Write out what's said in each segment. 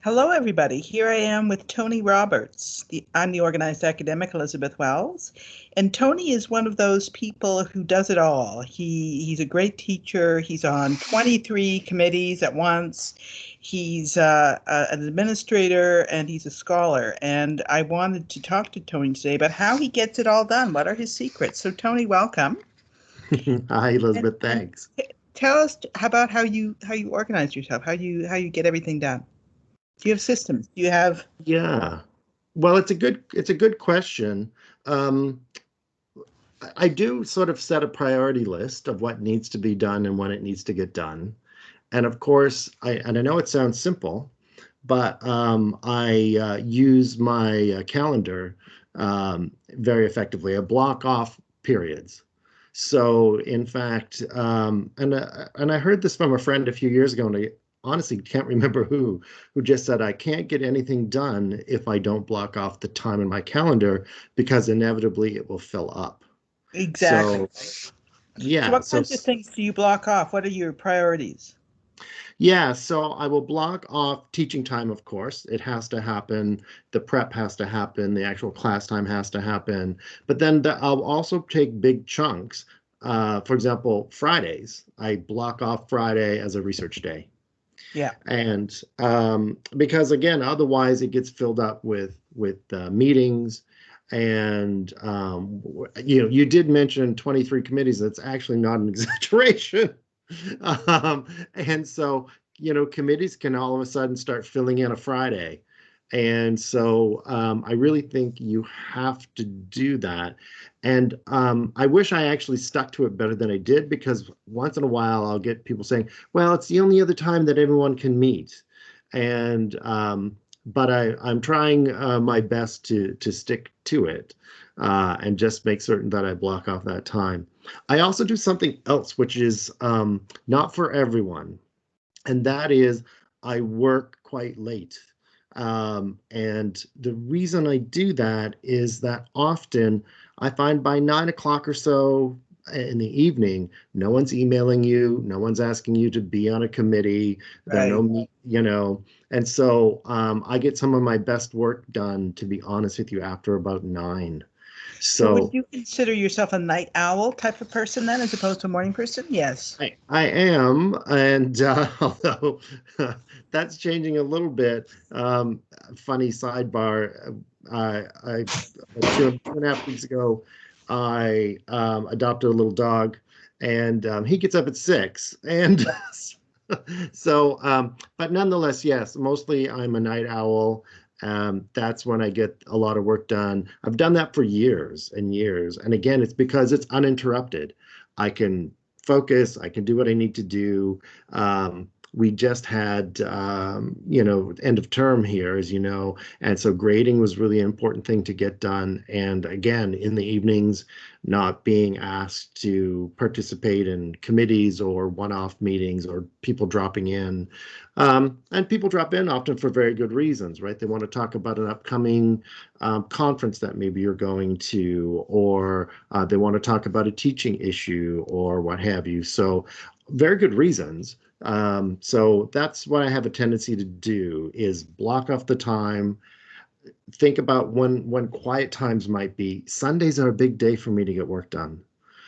Hello, everybody. Here I am with Tony Roberts. I'm the organized academic, Elizabeth Wells. And Tony is one of those people who does it all. He's a great teacher. He's on 23 committees at once. He's an administrator and he's a scholar. And I wanted to talk to Tony today about how he gets it all done. What are his secrets? So, Tony, welcome. Hi, And, Elizabeth. and Thanks. tell us about how you organize yourself, how you get everything done. Do you have systems? Do you have Yeah. Well, it's a good question. Um, I do sort of set a priority list of what needs to be done and when it needs to get done. And of course, I know it sounds simple, but I use my calendar very effectively. I block off periods. So, in fact, and I heard this from a friend a few years ago, and I honestly can't remember who just said I can't get anything done if I don't block off the time in my calendar because inevitably it will fill up. exactly? So, So yeah, what so kinds of things do you block off? What are your priorities? Yeah, so I will block off teaching time, of course. It has to happen. The prep has to happen. The actual class time has to happen. But then I'll also take big chunks. For example, Fridays. I block off Friday as a research day. Yeah. And because again, otherwise it gets filled up with meetings. And you did mention 23 committees. That's actually not an exaggeration. Um, and so, committees can all of a sudden start filling in a Friday. And so I really think you have to do that. And I wish I actually stuck to it better than I did because once in a while I'll get people saying, well, it's the only other time that everyone can meet. And but I'm trying my best to stick to it and just make certain that I block off that time. I also do something else, which is not for everyone, and that is I work quite late. And the reason I do that is that often I find by 9 o'clock or so in the evening, no one's emailing you, no one's asking you to be on a committee. There are Right. and so I get some of my best work done, to be honest with you, after about 9. So would So you consider yourself a night owl type of person then, as opposed to a morning person? Yes. I am, and although that's changing a little bit, funny sidebar. Two and a half weeks ago, I adopted a little dog, and he gets up at 6, and so, but nonetheless, yes, mostly I'm a night owl. That's when I get a lot of work done. I've done that for years and years, and again, it's because it's uninterrupted. I can focus. I can do what I need to do. We just had, end of term here, as you know, and so grading was really an important thing to get done. And again, in the evenings, not being asked to participate in committees or one-off meetings or people dropping in. And people drop in often for very good reasons, right? They want to talk about an upcoming conference that maybe you're going to, or they want to talk about a teaching issue or what have you. So very good reasons. So that's what I have a tendency to do is block off the time, think about when quiet times might be. Sundays are a big day for me to get work done.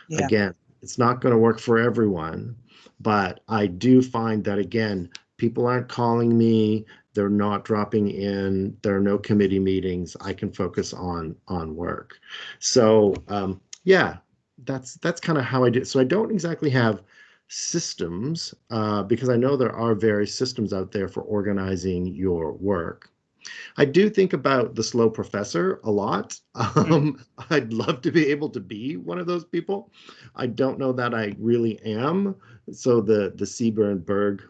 Yeah. Again, it's not going to work for everyone, but I do find that again, people aren't calling me, they're not dropping in, there are no committee meetings. I can focus on work. So yeah, that's kind of how I do it. So I don't exactly have systems because I know there are various systems out there for organizing your work. I do think about the slow professor a lot. Mm. I'd love to be able to be one of those people. I don't know that I really am. So the Sieber and Berg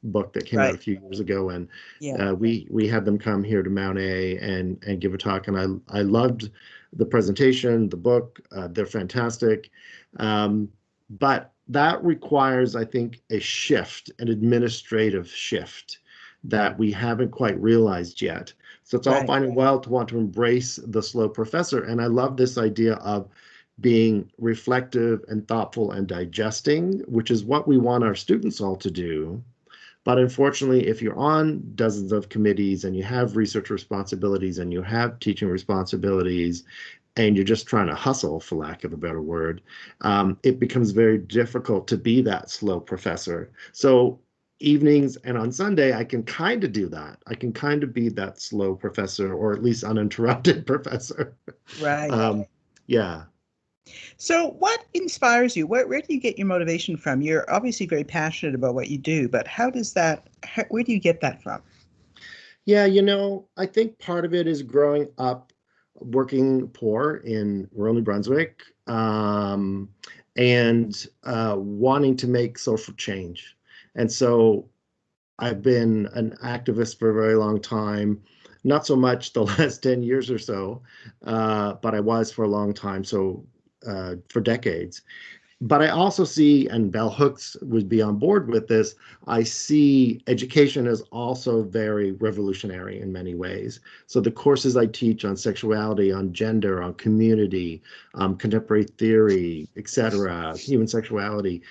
book that came out a Right. few years ago, and Yeah. we had them come here to Mount A and give a talk, and I loved the presentation, the book. They're fantastic, but that requires, I think, a shift, an administrative shift that we haven't quite realized yet. So it's all Right. fine and well to want to embrace the slow professor. And I love this idea of being reflective and thoughtful and digesting, which is what we want our students all to do. But unfortunately, if you're on dozens of committees and you have research responsibilities and you have teaching responsibilities and you're just trying to hustle, for lack of a better word, it becomes very difficult to be that slow professor. So evenings and on Sunday, I can kind of do that. I can kind of be that slow professor, or at least uninterrupted professor. Right. Yeah. So, what inspires you? Where do you get your motivation from? You're obviously very passionate about what you do, but where do you get that from? Yeah, I think part of it is growing up working poor in rural New Brunswick, and wanting to make social change. And so I've been an activist for a very long time, not so much the last 10 years or so, but I was for a long time, so for decades. But I also see, and Bell Hooks would be on board with this, I see education as also very revolutionary in many ways. So the courses I teach on sexuality, on gender, on community, contemporary theory, etc., human sexuality,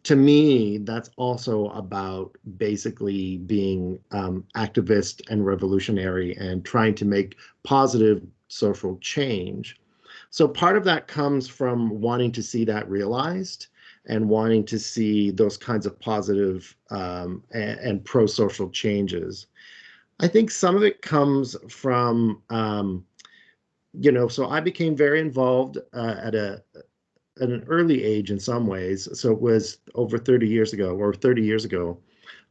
to me, that's also about basically being activist and revolutionary and trying to make positive social change. So part of that comes from wanting to see that realized and wanting to see those kinds of positive and pro-social changes. I think some of it comes from, so I became very involved at an early age in some ways. So it was over 30 years ago, or 30 years ago,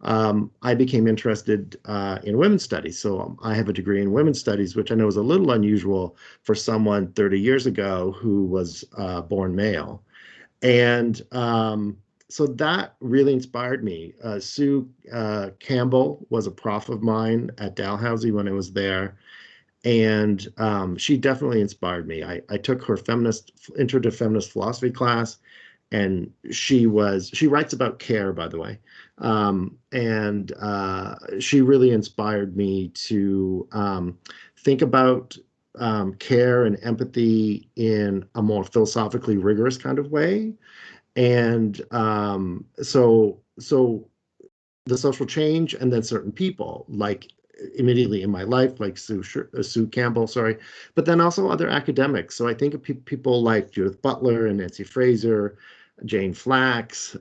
I became interested in women's studies. So I have a degree in women's studies, which I know is a little unusual for someone 30 years ago who was born male. And so that really inspired me. Sue Campbell was a prof of mine at Dalhousie when I was there. And she definitely inspired me. I took her intro to feminist philosophy class, and she writes about care, by the way, and she really inspired me to think about care and empathy in a more philosophically rigorous kind of way. And so the social change, and then certain people like immediately in my life, like Sue Campbell, sorry, but then also other academics. So I think of people like Judith Butler and Nancy Fraser, Jane Flax,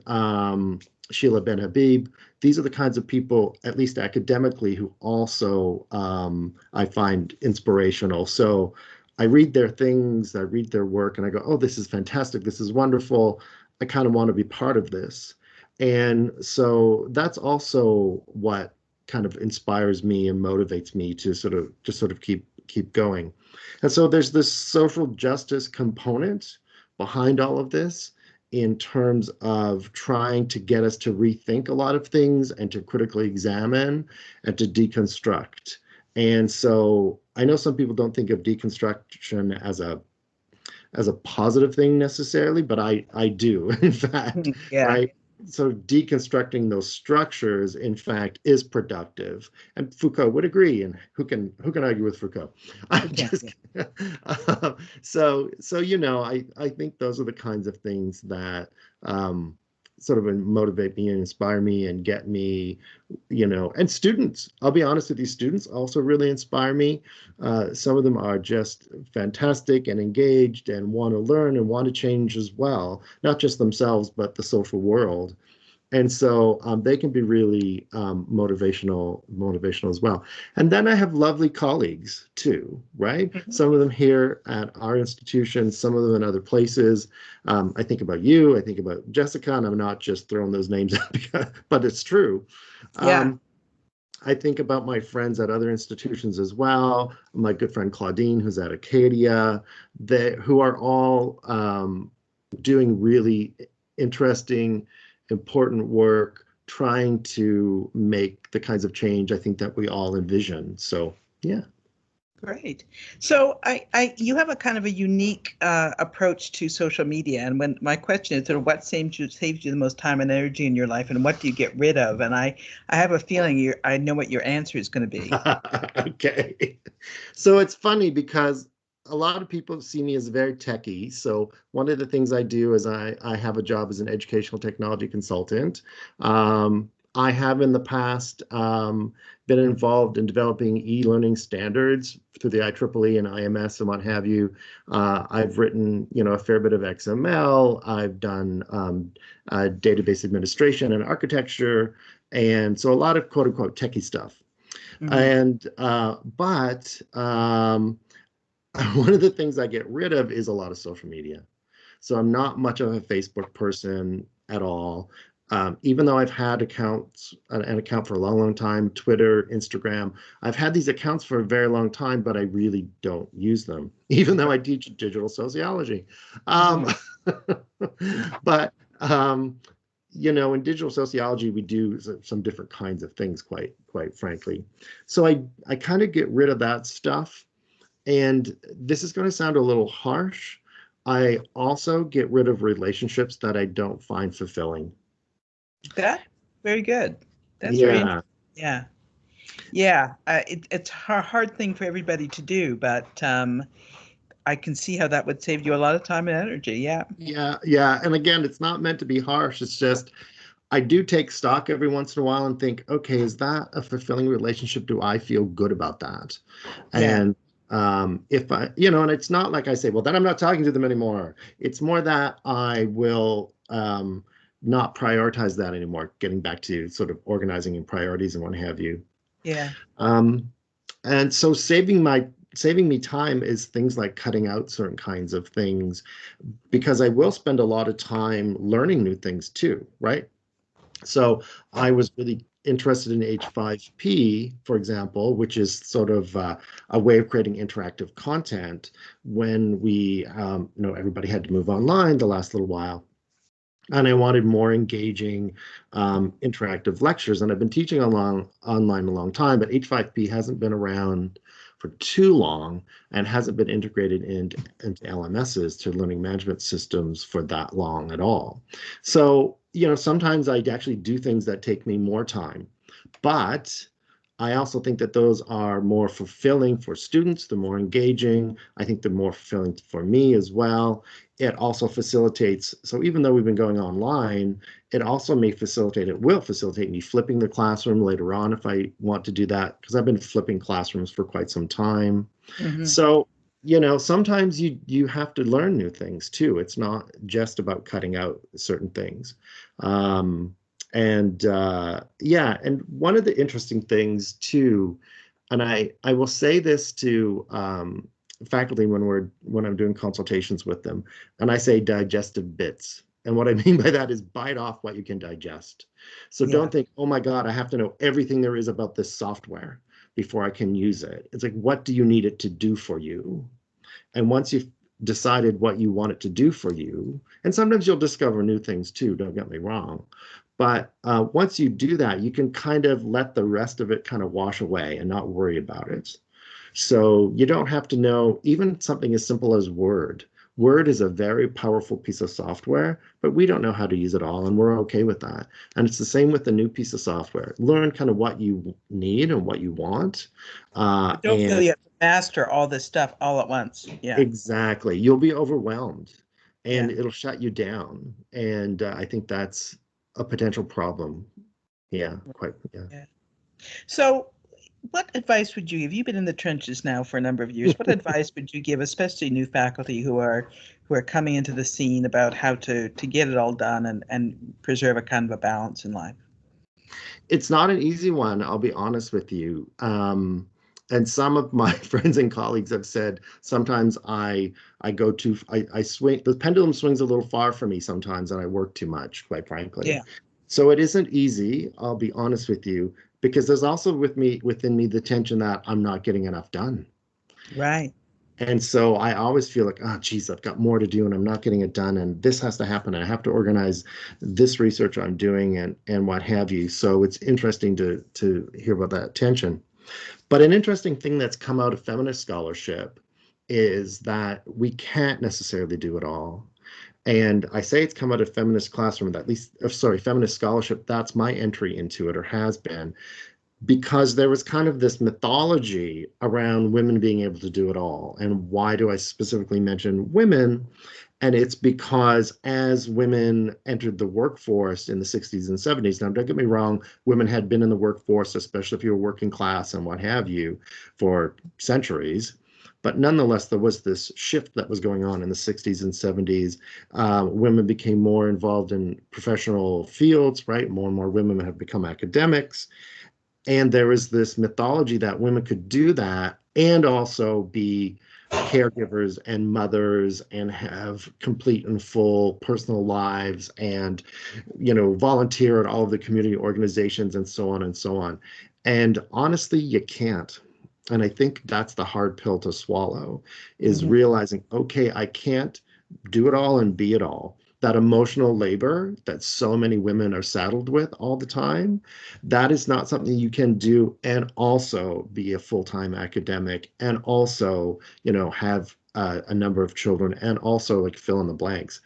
Sheila Ben Habib. These are the kinds of people, at least academically, who also I find inspirational. So I read their things, I read their work, and I go, oh, this is fantastic. This is wonderful. I kind of want to be part of this. And so that's also what kind of inspires me and motivates me to sort of keep going. And so there's this social justice component behind all of this in terms of trying to get us to rethink a lot of things and to critically examine and to deconstruct. And so I know some people don't think of deconstruction as a positive thing necessarily, but I do, in fact, Yeah. right? So deconstructing those structures, in fact, is productive, and Foucault would agree. And who can argue with Foucault? Who I'm can't? just Yeah. so I think those are the kinds of things that sort of motivate me and inspire me and get me, and students, I'll be honest with you, students also really inspire me. Some of them are just fantastic and engaged and want to learn and want to change as well, not just themselves, but the social world. And so they can be really motivational as well. And then I have lovely colleagues too, right? Mhm. Some of them here at our institution, some of them in other places. I think about you, I think about Jessica, and I'm not just throwing those names out, but it's true. Yeah. Um, I think about my friends at other institutions as well. My good friend Claudine, who's at Acadia, who are all doing really interesting, important work, trying to make the kinds of change I think that we all envision. So, yeah. Great. So you have a kind of a unique approach to social media, and when my question is sort of what saves you the most time and energy in your life, and what do you get rid of? And I have a feeling I know what your answer is going to be. Okay. So it's funny because a lot of people see me as very techy. So one of the things I do is I have a job as an educational technology consultant. I have in the past been involved in developing e-learning standards through the IEEE and IMS and what have you. I've written, a fair bit of XML. I've done database administration and architecture, and so a lot of quote unquote techie stuff. Mhm. And but one of the things I get rid of is a lot of social media. So I'm not much of a Facebook person at all. Even though I've had an account for a long, long time, Twitter, Instagram, I've had these accounts for a very long time, but I really don't use them, even though I teach digital sociology. Um, Mhm. but in digital sociology, we do some different kinds of things, quite frankly. So I kind of get rid of that stuff. And this is going to sound a little harsh. I also get rid of relationships that I don't find fulfilling. That very good. That's very Yeah, interesting. Yeah. Yeah. It's a hard thing for everybody to do, but I can see how that would save you a lot of time and energy. Yeah. yeah. And again, it's not meant to be harsh. It's just I do take stock every once in a while and think, okay, is that a fulfilling relationship? Do I feel good about that? Yeah. And if I, and it's not like I say, well, then I'm not talking to them anymore. It's more that I will not prioritize that anymore, getting back to sort of organizing and priorities and what have you. Yeah. Um, and so saving me time is things like cutting out certain kinds of things because I will spend a lot of time learning new things too, right? So I was really interested in H5P, for example, which is sort of a way of creating interactive content when everybody had to move online the last little while. And I wanted more engaging, interactive lectures. And I've been teaching online a long time, but H5P hasn't been around for too long and hasn't been integrated into LMSs, to learning management systems, for that long at all. So, sometimes I actually do things that take me more time, but I also think that those are more fulfilling for students, the more engaging. I think they're more fulfilling for me as well. It also facilitates, so even though we've been going online, it will facilitate me flipping the classroom later on if I want to do that, because I've been flipping classrooms for quite some time. Hmm. So, sometimes you have to learn new things too. It's not just about cutting out certain things. Um, and yeah, and one of the interesting things too, and I will say this to faculty when I'm doing consultations with them, and I say digestive bits. And what I mean by that is bite off what you can digest. So Yeah. don't think, oh my God, I have to know everything there is about this software before I can use it. It's like, what do you need it to do for you? And once you've decided what you want it to do for you, and sometimes you'll discover new things too, don't get me wrong. But once you do that, you can kind of let the rest of it kind of wash away and not worry about it. So you don't have to know even something as simple as Word. Word is a very powerful piece of software, but we don't know how to use it all, and we're okay with that. And it's the same with the new piece of software. Learn kind of what you need and what you want, But don't feel and you have to master all this stuff all at once. Yeah. exactly. You'll be overwhelmed and Yeah. it'll shut you down. And I think that's a potential problem. Yeah, quite. Yeah. Yeah. So, what advice would you give? You've been in the trenches now for a number of years. What advice would you give, especially new faculty who are coming into the scene, about how to get it all done and preserve a kind of a balance in life? It's not an easy one, I'll be honest with you. And some of my friends and colleagues have said sometimes I swing, the pendulum swings a little far for me sometimes, and I work too much, quite frankly. Yeah. So it isn't easy, I'll be honest with you, because there's also within me the tension that I'm not getting enough done. Right. And so I always feel like, oh, geez, I've got more to do and I'm not getting it done. And this has to happen. I have to organize this research I'm doing and what have you. So it's interesting to hear about that tension. But an interesting thing that's come out of feminist scholarship is that we can't necessarily do it all. And I say it's come out of feminist classroom, at least, sorry, feminist scholarship. That's my entry into it, or has been, because there was kind of this mythology around women being able to do it all. And why do I specifically mention women? And it's because as women entered the workforce in the 60s and 70s, now don't get me wrong, women had been in the workforce, especially if you were working class and what have you, for centuries. But nonetheless, there was this shift that was going on in the 60s and 70s. Women became more involved in professional fields, right? More and more women have become academics. And there was this mythology that women could do that and also be caregivers and mothers and have complete and full personal lives and volunteer at all of the community organizations and so on and so on. And honestly, you can't. And I think that's the hard pill to swallow, is Mhm. realizing, okay, I can't do it all and be it all. That emotional labor that so many women are saddled with all the time, that is not something you can do and also be a full-time academic and also, have a number of children and also like fill in the blanks.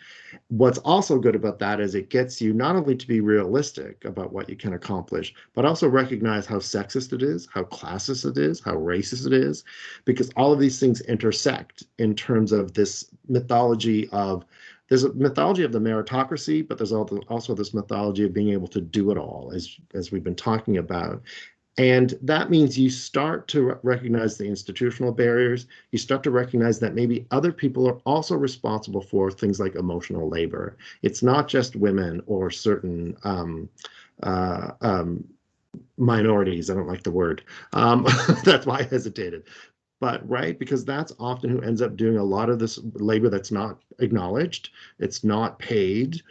What's also good about that is it gets you not only to be realistic about what you can accomplish, but also recognize how sexist it is, how classist it is, how racist it is, because all of these things intersect in terms of this mythology of there's a mythology of the meritocracy, but there's also this mythology of being able to do it all, as we've been talking about. And that means you start to recognize the institutional barriers. You start to recognize that maybe other people are also responsible for things like emotional labor. It's not just women or certain uh, um, minorities. I don't like the word. That's why I hesitated. But right, because that's often who ends up doing a lot of this labor that's not acknowledged, it's not paid.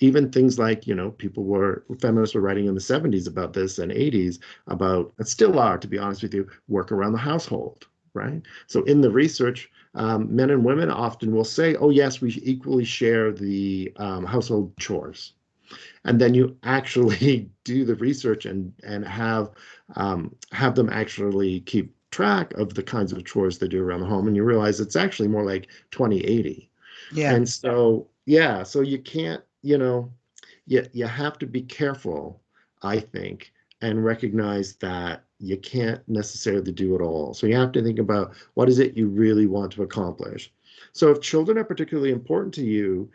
Even things like, feminists were writing in the 70s about this and 80s about, and still are, to be honest with you, work around the household, right? So in the research, men and women often will say, oh, yes, we equally share the household chores. And then you actually do the research and have them actually keep track of the kinds of chores they do around the home, and you realize it's actually more like 20/80. Yeah. And so yeah, so you can't, you have to be careful, I think, and recognize that you can't necessarily do it all. So you have to think about what is it you really want to accomplish. So if children are particularly important to you,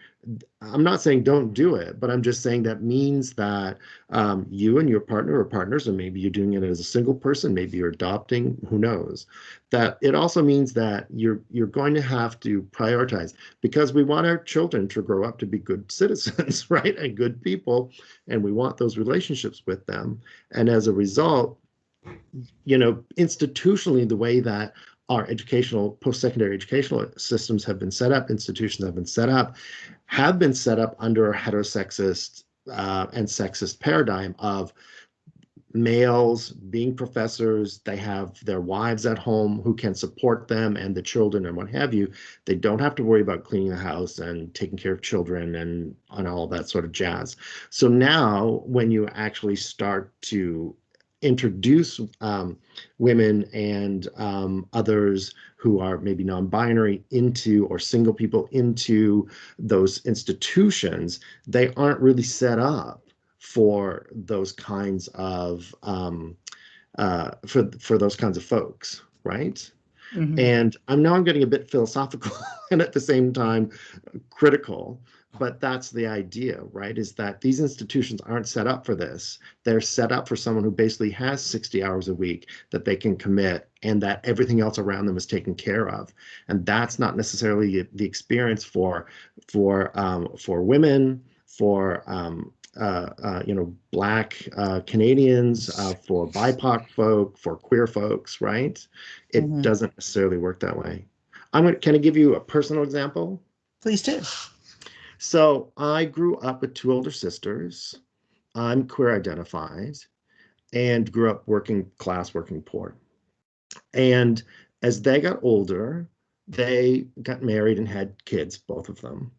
I'm not saying don't do it, but I'm just saying that means that you and your partner or partners, or maybe you're doing it as a single person, maybe you're adopting, who knows, that it also means that you're going to have to prioritize, because we want our children to grow up to be good citizens, right? And good people, and we want those relationships with them. And as a result, institutionally, the way that our educational, post-secondary educational systems have been set up, institutions have been set up under a heterosexist and sexist paradigm of males being professors. They have their wives at home who can support them and the children and what have you. They don't have to worry about cleaning the house and taking care of children and all that sort of jazz. So now when you actually start to introduce women and others who are maybe non-binary into, or single people into those institutions, they aren't really set up for those kinds of for those kinds of folks, right? Hmm. And I'm getting a bit philosophical and at the same time critical, but that's the idea, right? Is that these institutions aren't set up for this. They're set up for someone who basically has 60 hours a week that they can commit, and that everything else around them is taken care of. And that's not necessarily the experience for women, for Black Canadians, for BIPOC folk, for queer folks, right? It Hmm. doesn't necessarily work that way. Can I give you a personal example? Please do. So I grew up with two older sisters. I'm queer identified and grew up working class, working poor. And as they got older, they got married and had kids, both of them.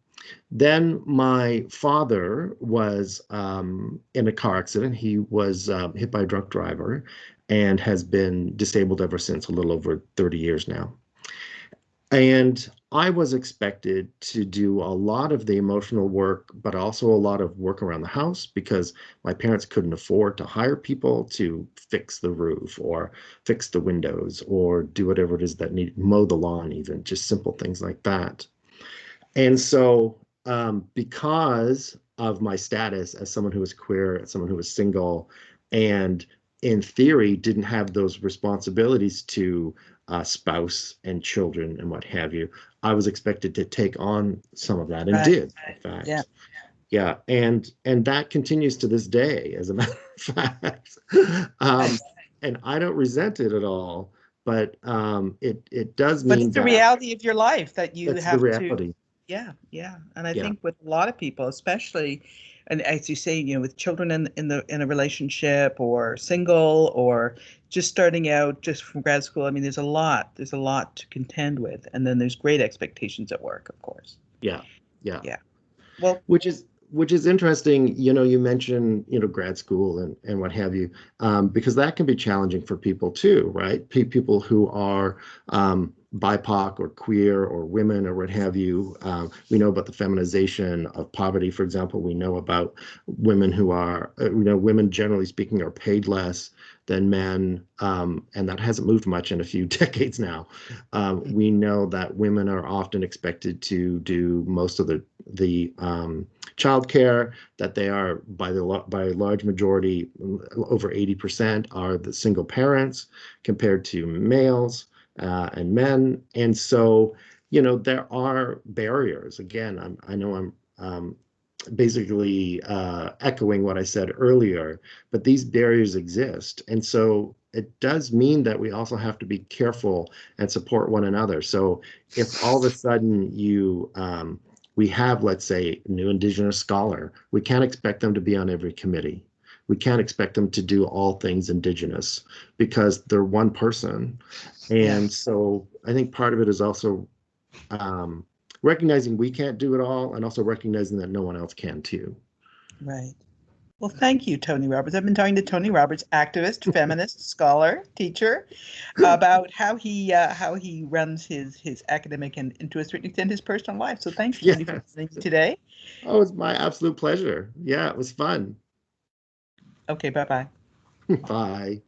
Then my father was in a car accident. He was hit by a drunk driver and has been disabled ever since, a little over 30 years now. And I was expected to do a lot of the emotional work, but also a lot of work around the house, because my parents couldn't afford to hire people to fix the roof or fix the windows or do whatever it is that need mow the lawn, even just simple things like that. And so, because of my status as someone who was queer, as someone who was single, and in theory didn't have those responsibilities to spouse and children and what have you, I was expected to take on some of that and Right. did, in Yeah. fact. Yeah, and that continues to this day, as a matter of fact. Right. Um, and I don't resent it at all, but it does But mean it's the that reality of your life that you that's the have to, reality. yeah, yeah. And I Yeah. think with a lot of people, especially, and as you say, with children in a relationship or single or just starting out just from grad school, I mean, there's a lot to contend with. And then there's great expectations at work, of course. Yeah, yeah. Yeah. Well, Which is interesting. You mentioned, grad school and what have you, because that can be challenging for people too, right? People who are BIPOC or queer or women or what have you. We know about the feminization of poverty, for example. We know about women who are, women generally speaking are paid less than men, and that hasn't moved much in a few decades now. We know that women are often expected to do most of the childcare, that they are by a large majority, over 80% are the single parents compared to males and men. And so, there are barriers. Again, I know I'm basically echoing what I said earlier, but these barriers exist. And so it does mean that we also have to be careful and support one another. So if all of a sudden we have, let's say, a new Indigenous scholar, we can't expect them to be on every committee. We can't expect them to do all things Indigenous because they're one person. yeah, And so I think part of it is also um, recognizing we can't do it all and also recognizing that no one else can too. right. Well, thank you, Tony Roberts. I've been talking to Tony Roberts, activist, feminist, scholar, teacher, about how he runs his academic and to a certain extent his personal life. So thanks, Tony, for Yes. joining me today. Oh, it's my absolute pleasure. Yeah, it was fun. Okay, bye bye. Bye.